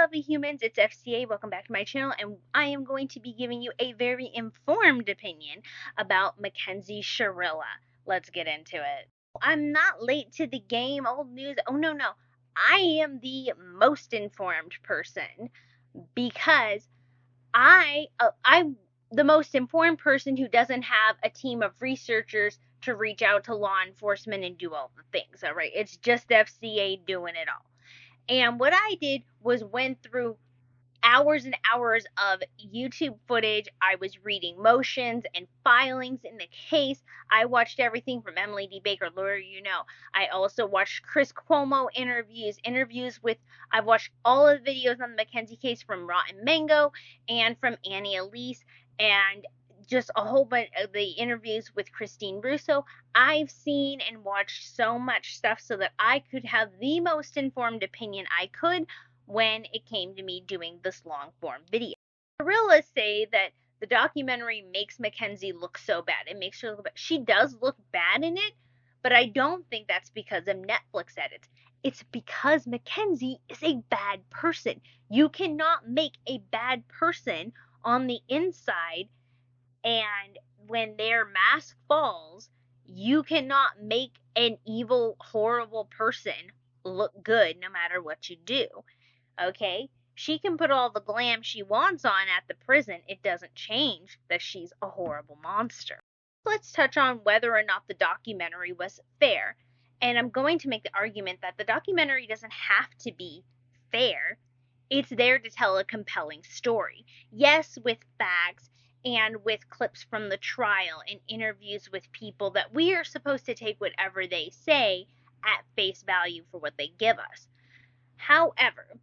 lovely humans, it's FCA. Welcome back to my channel, and I am going to be giving you a very informed opinion about Mackenzie Shirilla. Let's get into it. I'm not late to the game, old news. Oh, no. I am the most informed person because I'm the most informed person who doesn't have a team of researchers to reach out to law enforcement and do all the things, all right? It's just FCA doing it all. And what I did was went through hours and hours of YouTube footage. I was reading motions and filings in the case. I watched everything from Emily D. Baker, lawyer you know. I also watched Chris Cuomo interviews with, I've watched all of the videos on the Mackenzie case from Rotten Mango and from Annie Elise, and just a whole bunch of the interviews with Christine Russo. I've seen and watched so much stuff so that I could have the most informed opinion I could when it came to me doing this long form video. Shirilla say that the documentary makes Mackenzie look so bad. It makes her look bad. She does look bad in it, but I don't think that's because of Netflix edits. It's because Mackenzie is a bad person. You cannot make a bad person on the inside, and when their mask falls, you cannot make an evil, horrible person look good no matter what you do. Okay? She can put all the glam she wants on at the prison. It doesn't change that she's a horrible monster. Let's touch on whether or not the documentary was fair. And I'm going to make the argument that the documentary doesn't have to be fair. It's there to tell a compelling story. Yes, with facts and with clips from the trial and interviews with people that we are supposed to take whatever they say at face value for what they give us. However,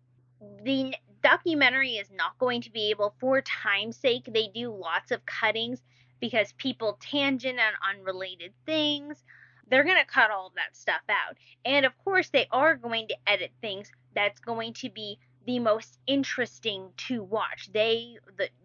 the documentary is not going to be able, for time's sake, they do lots of cuttings because people tangent on unrelated things. They're going to cut all of that stuff out. And of course, they are going to edit things that's going to be the most interesting to watch. They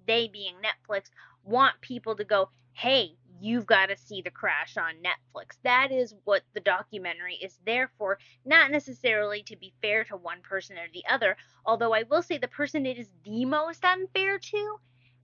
being Netflix, want people to go, hey, you've got to see the crash on Netflix. That is what the documentary is there for, not necessarily to be fair to one person or the other. Although I will say the person it is the most unfair to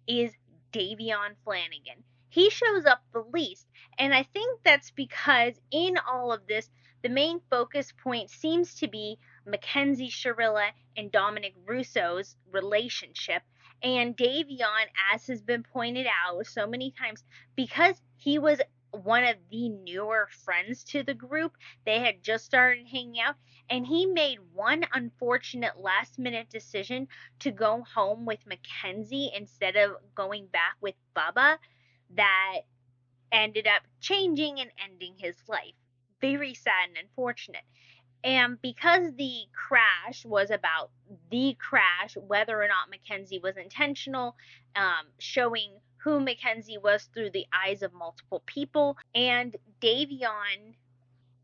is Davion Flanagan. He shows up the least, and I think that's because in all of this, the main focus point seems to be Mackenzie Shirilla and Dominic Russo's relationship. And Davion, as has been pointed out so many times, because he was one of the newer friends to the group, they had just started hanging out, and he made one unfortunate last-minute decision to go home with Mackenzie instead of going back with Bubba, that ended up changing and ending his life. Very sad and unfortunate. And because the crash was about the crash, whether or not Mackenzie was intentional, showing who Mackenzie was through the eyes of multiple people, and Davion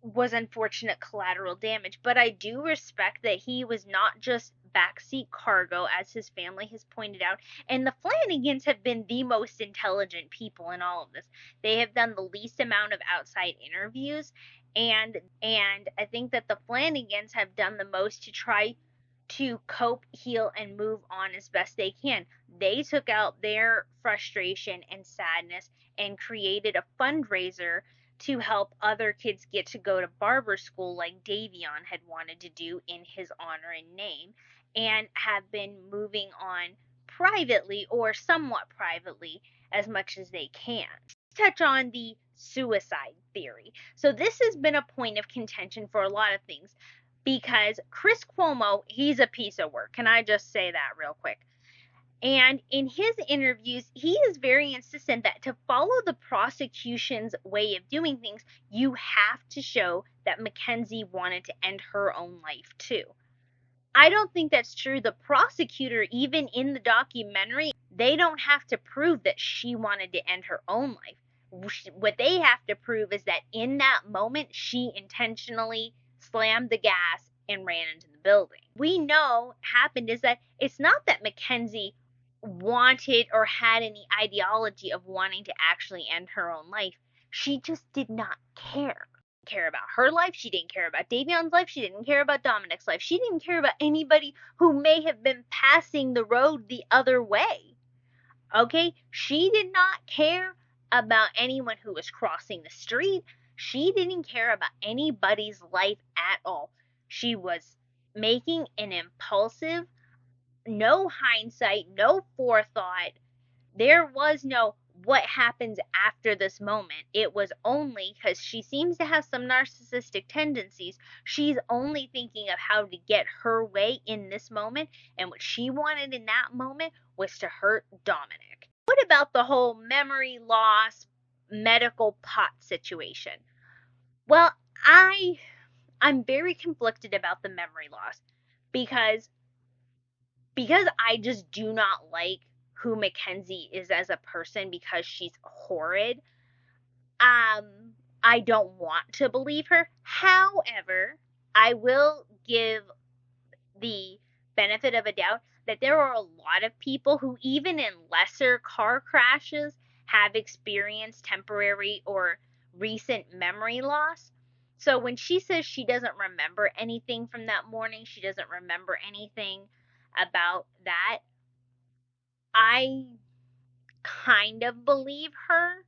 was unfortunate collateral damage. But I do respect that he was not just backseat cargo, as his family has pointed out. And the Flanagans have been the most intelligent people in all of this. They have done the least amount of outside interviews, and I think that the Flanagans have done the most to try to cope, heal, and move on as best they can. They took out their frustration and sadness and created a fundraiser to help other kids get to go to barber school like Davion had wanted to do in his honor and name, and have been moving on privately or somewhat privately as much as they can. Let's touch on the suicide theory. So this has been a point of contention for a lot of things because Chris Cuomo, he's a piece of work. Can I just say that real quick? And in his interviews, he is very insistent that to follow the prosecution's way of doing things, you have to show that Mackenzie wanted to end her own life too. I don't think that's true. The prosecutor, even in the documentary, they don't have to prove that she wanted to end her own life. What they have to prove is that in that moment, she intentionally slammed the gas and ran into the building. We know happened is that it's not that Mackenzie wanted or had any ideology of wanting to actually end her own life. She just did not care. care about her life. She didn't care about Davion's life. She didn't care about Dominic's life. She didn't care about anybody who may have been passing the road the other way. Okay? She did not care about anyone who was crossing the street. She didn't care about anybody's life at all. She was making an impulsive, no hindsight, no forethought. There was no what happens after this moment. It was only because she seems to have some narcissistic tendencies. She's only thinking of how to get her way in this moment. And what she wanted in that moment was to hurt Dominic. What about the whole memory loss, medical pot situation? Well, I'm very conflicted about the memory loss because I just do not like who Mackenzie is as a person because she's horrid. I don't want to believe her. However, I will give the benefit of a doubt that there are a lot of people who, even in lesser car crashes, have experienced temporary or recent memory loss. So when she says she doesn't remember anything from that morning, she doesn't remember anything about that, I kind of believe her,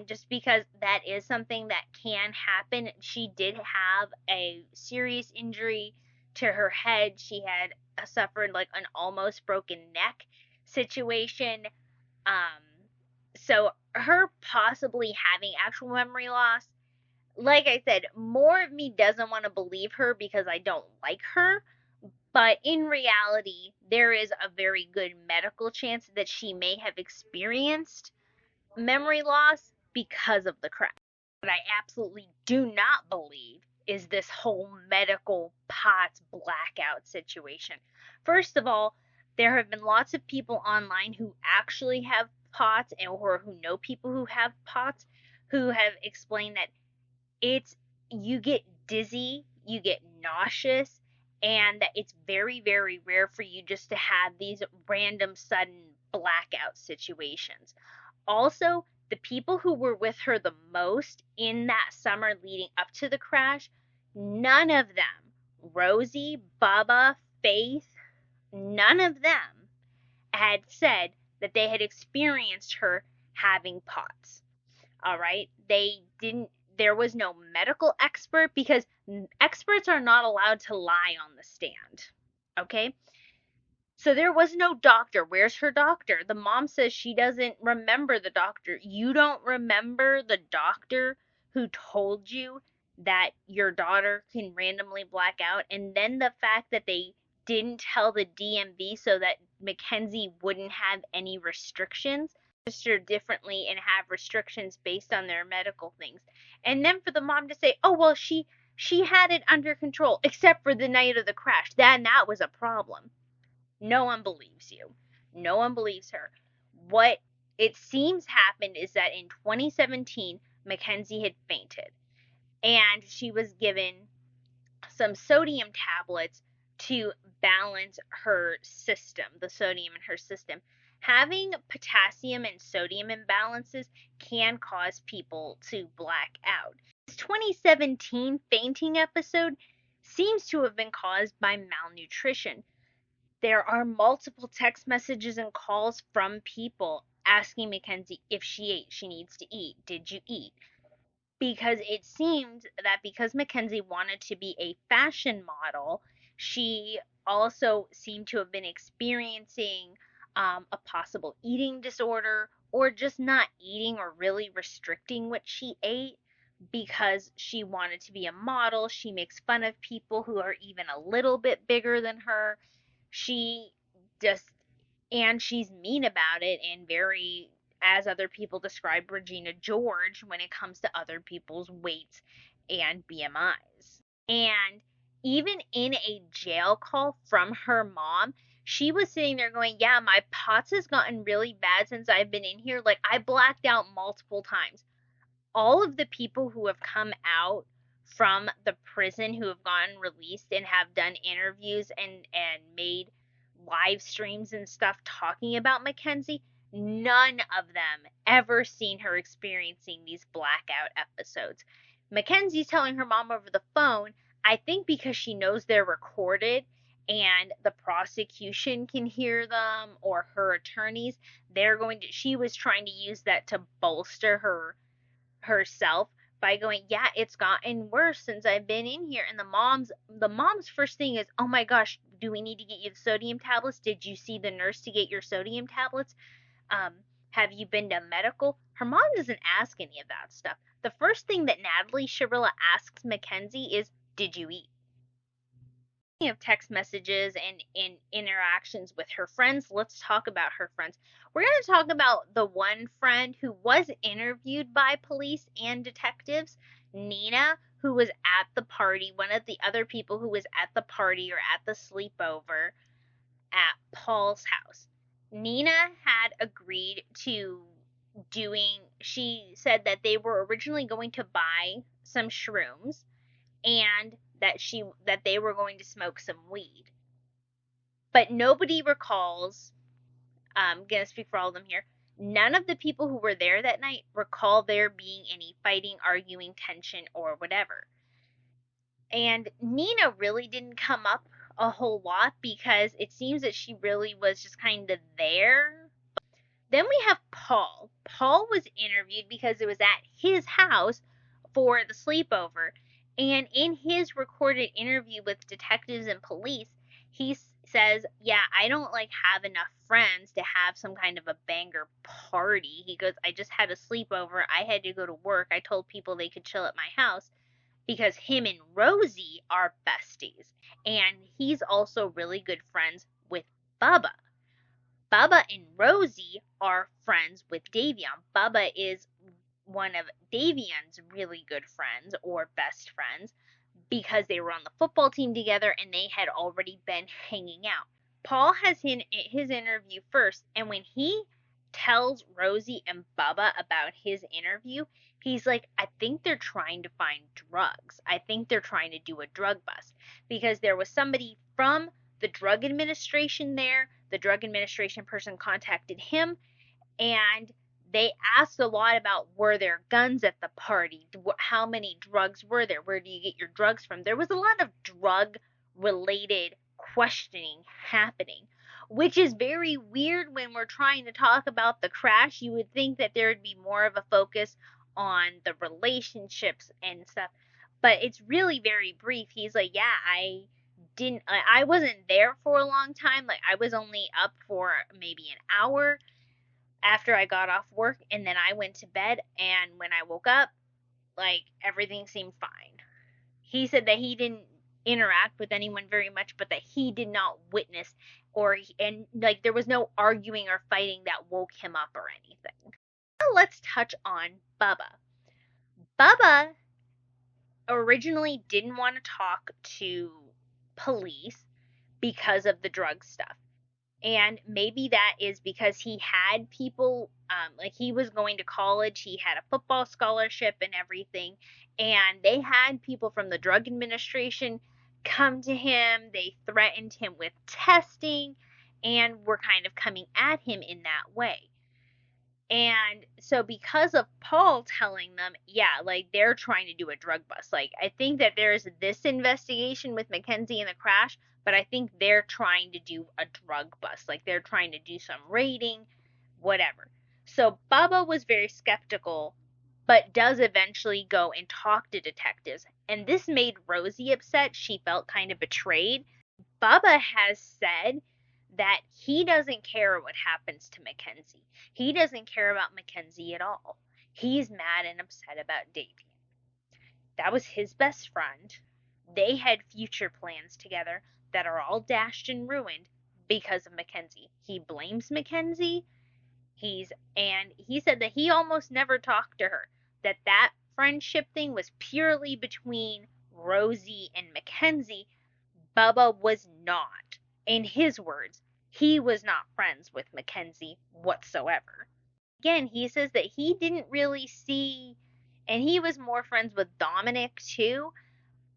just because that is something that can happen. She did have a serious injury to her head. She had suffered like an almost broken neck situation. So her possibly having actual memory loss, like I said, more of me doesn't want to believe her because I don't like her. But in reality, there is a very good medical chance that she may have experienced memory loss because of the crash. What I absolutely do not believe is this whole medical POTS blackout situation. First of all, there have been lots of people online who actually have POTS or who know people who have POTS who have explained that you get dizzy, you get nauseous, and that it's very, very rare for you just to have these random sudden blackout situations. Also, the people who were with her the most in that summer leading up to the crash, none of them, Rosie, Bubba, Faith, none of them had said that they had experienced her having POTS. All right? There was no medical expert because experts are not allowed to lie on the stand. Okay? So there was no doctor. Where's her doctor? The mom says she doesn't remember the doctor. You don't remember the doctor who told you that your daughter can randomly black out? And then the fact that they didn't tell the DMV so that Mackenzie wouldn't have any restrictions, register differently and have restrictions based on their medical things. And then for the mom to say, oh, well, she had it under control, except for the night of the crash. That was a problem. No one believes you. No one believes her. What it seems happened is that in 2017, Mackenzie had fainted and she was given some sodium tablets to balance her system, the sodium in her system. Having potassium and sodium imbalances can cause people to black out. This 2017 fainting episode seems to have been caused by malnutrition. There are multiple text messages and calls from people asking Mackenzie if she ate. She needs to eat. Did you eat? Because it seemed that because Mackenzie wanted to be a fashion model, she also seemed to have been experiencing a possible eating disorder or just not eating or really restricting what she ate because she wanted to be a model. She makes fun of people who are even a little bit bigger than her. She just, and she's mean about it and very, as other people describe, Regina George when it comes to other people's weights and BMIs. And even in a jail call from her mom, she was sitting there going, yeah, my POTS has gotten really bad since I've been in here. Like, I blacked out multiple times. All of the people who have come out from the prison who have gotten released and have done interviews and made live streams and stuff talking about Mackenzie, none of them ever seen her experiencing these blackout episodes. Mackenzie's telling her mom over the phone, I think because she knows they're recorded and the prosecution can hear them or her attorneys, she was trying to use that to bolster herself by going, yeah, it's gotten worse since I've been in here. And the mom's first thing is, oh my gosh, do we need to get you the sodium tablets? Did you see the nurse to get your sodium tablets? um, have you been to medical? Her mom doesn't ask any of that stuff. The first thing that Natalie Shirilla asks Mackenzie is, did you eat? Of text messages and in interactions with her friends, let's talk about her friends. We're going to talk about the one friend who was interviewed by police and detectives, Nina, who was at the party, one of the other people who was at the party or at the sleepover at Paul's house. Nina had agreed to she said that they were originally going to buy some shrooms and that they were going to smoke some weed. But nobody recalls, I'm going to speak for all of them here, none of the people who were there that night recall there being any fighting, arguing, tension, or whatever. And Nina really didn't come up a whole lot because it seems that she really was just kind of there. Then we have Paul. Paul was interviewed because it was at his house for the sleepover. And in his recorded interview with detectives and police, he says, yeah, I don't have enough friends to have some kind of a banger party. He goes, I just had a sleepover. I had to go to work. I told people they could chill at my house because him and Rosie are besties. And he's also really good friends with Bubba. Bubba and Rosie are friends with Davion. Bubba is one of Davion's really good friends or best friends because they were on the football team together and they had already been hanging out. Paul has his interview first, and when he tells Rosie and Bubba about his interview, he's like, I think they're trying to find drugs. I think they're trying to do a drug bust because there was somebody from the drug administration there. The drug administration person contacted him and they asked a lot about, were there guns at the party? How many drugs were there? Where do you get your drugs from? There was a lot of drug related questioning happening, which is very weird when we're trying to talk about the crash. You would think that there would be more of a focus on the relationships and stuff, but it's really very brief. He's like, yeah, I wasn't there for a long time. I was only up for maybe an hour after I got off work, and then I went to bed, and when I woke up, everything seemed fine. He said that he didn't interact with anyone very much, but that he did not witness there was no arguing or fighting that woke him up or anything. Now let's touch on Bubba. Bubba originally didn't want to talk to police because of the drug stuff. And maybe that is because he had people, he was going to college, he had a football scholarship and everything, and they had people from the drug administration come to him. They threatened him with testing and were kind of coming at him in that way. And so because of Paul telling them, yeah, they're trying to do a drug bust. I think that there's this investigation with Mackenzie and the crash, but I think they're trying to do a drug bust. They're trying to do some raiding, whatever. So Bubba was very skeptical, but does eventually go and talk to detectives. And this made Rosie upset. She felt kind of betrayed. Bubba has said that he doesn't care what happens to Mackenzie. He doesn't care about Mackenzie at all. He's mad and upset about Davion. That was his best friend. They had future plans together that are all dashed and ruined because of Mackenzie. He blames Mackenzie. He said that he almost never talked to her. That friendship thing was purely between Rosie and Mackenzie. Bubba was not. In his words, he was not friends with Mackenzie whatsoever. Again, he says that he didn't really see, and he was more friends with Dominic too,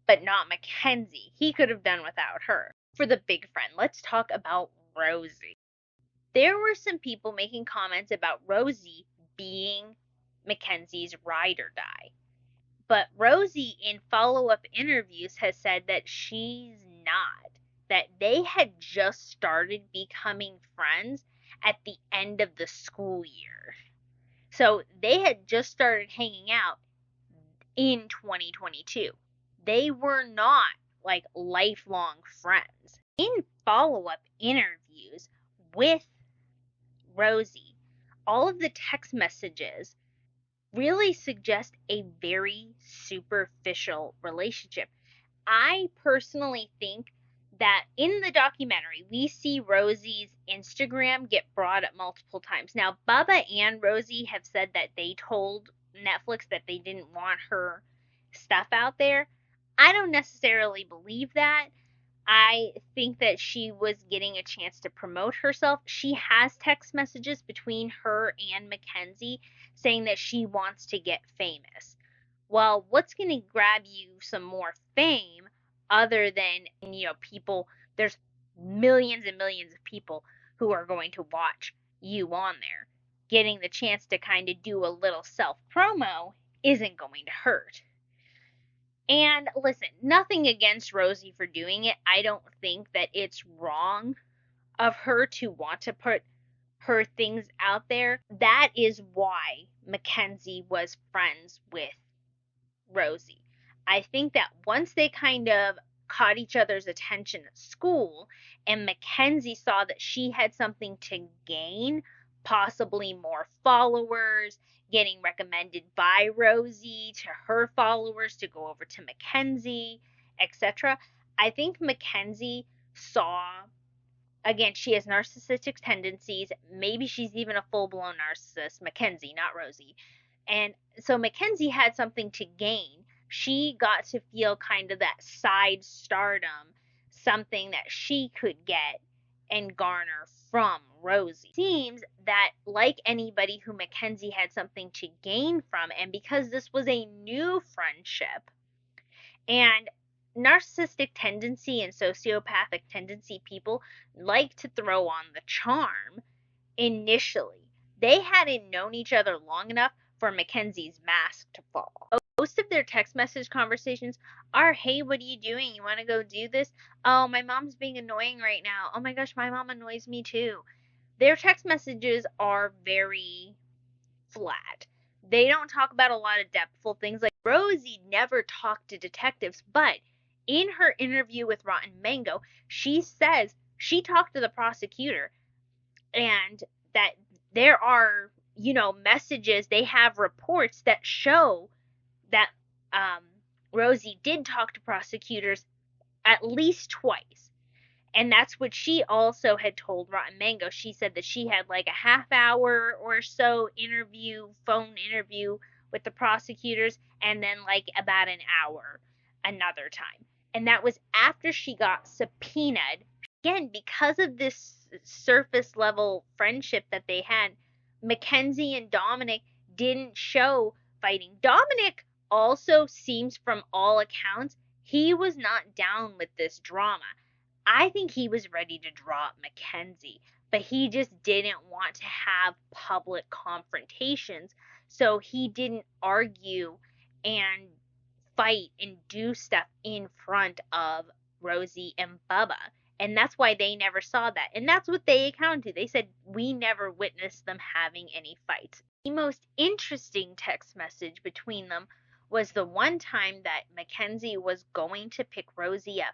but not Mackenzie. He could have done without her. For the big friend, let's talk about Rosie. There were some people making comments about Rosie being Mackenzie's ride or die. But Rosie, in follow-up interviews, has said that she's not. That they had just started becoming friends at the end of the school year. So they had just started hanging out in 2022. They were not like lifelong friends. In follow-up interviews with Rosie, all of the text messages really suggest a very superficial relationship. I personally think that in the documentary, we see Rosie's Instagram get brought up multiple times. Now, Bubba and Rosie have said that they told Netflix that they didn't want her stuff out there. I don't necessarily believe that. I think that she was getting a chance to promote herself. She has text messages between her and Mackenzie saying that she wants to get famous. Well, what's going to grab you some more fame other than, people? There's millions and millions of people who are going to watch you on there. Getting the chance to kind of do a little self promo isn't going to hurt. And listen, nothing against Rosie for doing it. I don't think that it's wrong of her to want to put her things out there. That is why Mackenzie was friends with Rosie. I think that once they kind of caught each other's attention at school and Mackenzie saw that she had something to gain, possibly more followers, getting recommended by Rosie to her followers to go over to Mackenzie, etc. I think Mackenzie saw, again, she has narcissistic tendencies. Maybe she's even a full-blown narcissist. Mackenzie, not Rosie. And so Mackenzie had something to gain. She got to feel kind of that side stardom, something that she could get and garner from Rosie. It seems that, like anybody who Mackenzie had something to gain from, and because this was a new friendship, and narcissistic tendency and sociopathic tendency people like to throw on the charm initially. They hadn't known each other long enough for Mackenzie's mask to fall. Most of their text message conversations are, hey, what are you doing? You want to go do this? Oh, my mom's being annoying right now. Oh my gosh, my mom annoys me too. Their text messages are very flat. They don't talk about a lot of depthful things. Like Rosie never talked to detectives, but in her interview with Rotten Mango, she says she talked to the prosecutor and that there are, messages, they have reports that show that Rosie did talk to prosecutors at least twice. And that's what she also had told Rotten Mango. She said that she had like a half hour or so phone interview with the prosecutors, and then like about an hour another time. And that was after she got subpoenaed. Again, because of this surface level friendship that they had, Mackenzie and Dominic didn't show fighting. Dominic also seems, from all accounts, he was not down with this drama. I think he was ready to drop Mackenzie, but he just didn't want to have public confrontations, so he didn't argue and fight and do stuff in front of Rosie and Bubba. And that's why they never saw that. And that's what they accounted to. They said, we never witnessed them having any fights. The most interesting text message between them was the one time that Mackenzie was going to pick Rosie up.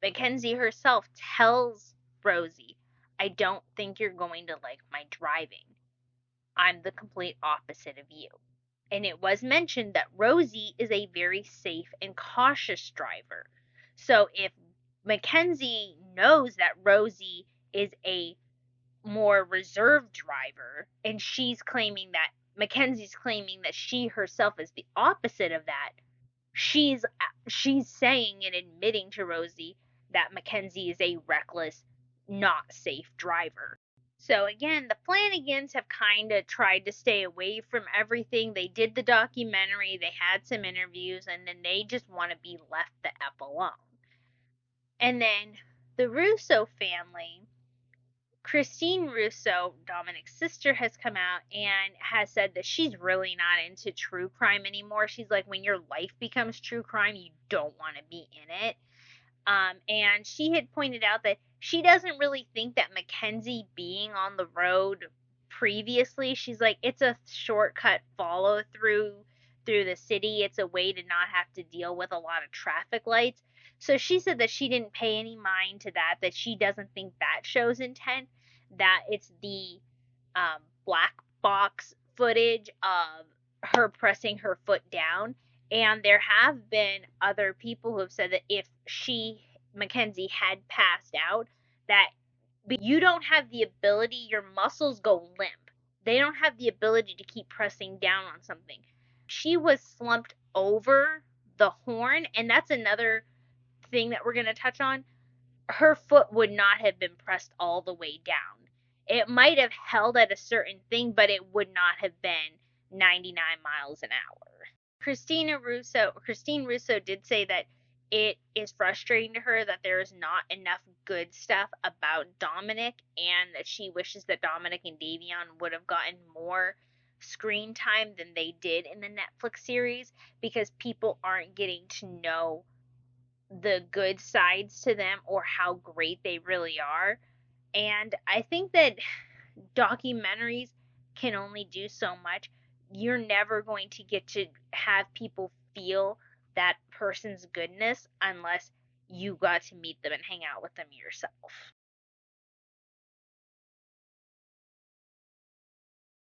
Mackenzie herself tells Rosie, I don't think you're going to like my driving. I'm the complete opposite of you. And it was mentioned that Rosie is a very safe and cautious driver. So if Mackenzie knows that Rosie is a more reserved driver, and Mackenzie's claiming that she herself is the opposite of that, she's saying and admitting to Rosie that Mackenzie is a reckless, not safe driver. So again, the Flanagans have kind of tried to stay away from everything. They did the documentary, they had some interviews, and then they just want to be left the F alone. And then the Russo family, Christine Russo, Dominic's sister, has come out and has said that she's really not into true crime anymore. She's like, when your life becomes true crime, you don't want to be in it. And she had pointed out that she doesn't really think that Mackenzie being on the road previously, she's like, it's a shortcut follow through the city. It's a way to not have to deal with a lot of traffic lights. So she said that she didn't pay any mind to that, that she doesn't think that shows intent, that it's the black box footage of her pressing her foot down. And there have been other people who have said that if Mackenzie, had passed out, that you don't have the ability, your muscles go limp. They don't have the ability to keep pressing down on something. She was slumped over the horn, and that's another thing that we're going to touch on. Her foot would not have been pressed all the way down. It might have held at a certain thing, but it would not have been 99 miles an hour. Christine Russo did say that it is frustrating to her that there is not enough good stuff about Dominic, and that she wishes that Dominic and Davion would have gotten more screen time than they did in the Netflix series, because people aren't getting to know the good sides to them or how great they really are. And I think that documentaries can only do so much. You're never going to get to have people feel that person's goodness unless you got to meet them and hang out with them yourself.